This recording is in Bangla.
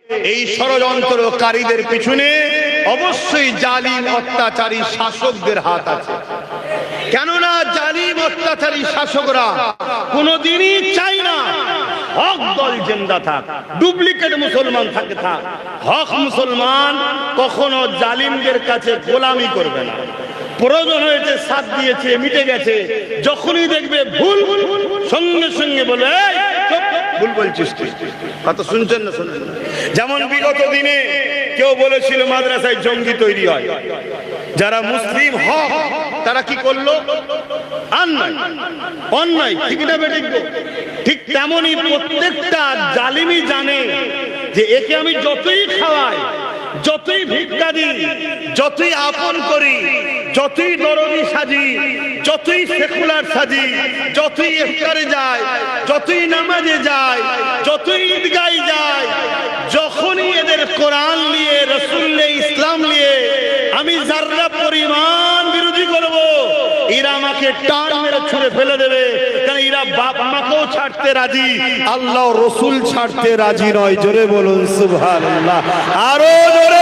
এই ষড়যন্ত্রকারীদের পিছনে অবশ্যই জালিম অত্যাচারী শাসকদের হাত আছে। কেননা জালিম অত্যাচারী শাসকরা কোনদিনই চায় না হক দল জিন্দা থাক, ডুপ্লিকেট মুসলমান থাকে থাক। হক মুসলমান কখনো জালিমদের কাছে গোলামি করবে না। প্রয়োজন হয়েছে সাথ দিয়েছে, মিটে গেছে, যখনই দেখবে ভুল সঙ্গে সঙ্গে বলে ভুল বলছিস তুই, কথা শুনছেন না? শুনছেন? যেমন বিগত দিনে কেউ বলেছিল মাদ্রাসায় জঙ্গি তৈরি হয়, যারা মুসলিম হক তারা কি করলো? অন্যায়, ঠিক না বেঠিক? ঠিক তেমনই প্রত্যেকটা জালিমই জানে যে একে আমি যতই খাওয়াই, যতই ভিক্ষা দিই, যতই আপন করি, যতই দরদি সাজি, যতই সেকুলার সাজি, যতই ইফতারে যায়, যতই নামাজে যায়, যতই ঈদগাহে যায়, যখনই এদের কোরআন নিয়ে, রাসূল নিয়ে, ইসলাম নিয়ে আমি যারা পরিমাণ বিরোধী করব, এরা আমাকে টান মেরে ছুঁড়ে ফেলে দেবে। কারণ এরা বাপ মাকেও ছাড়তে রাজি, আল্লাহ রাসূল ছাড়তে রাজি নয়। জোরে বলুন সুবহানাল্লাহ, আরো জোরে।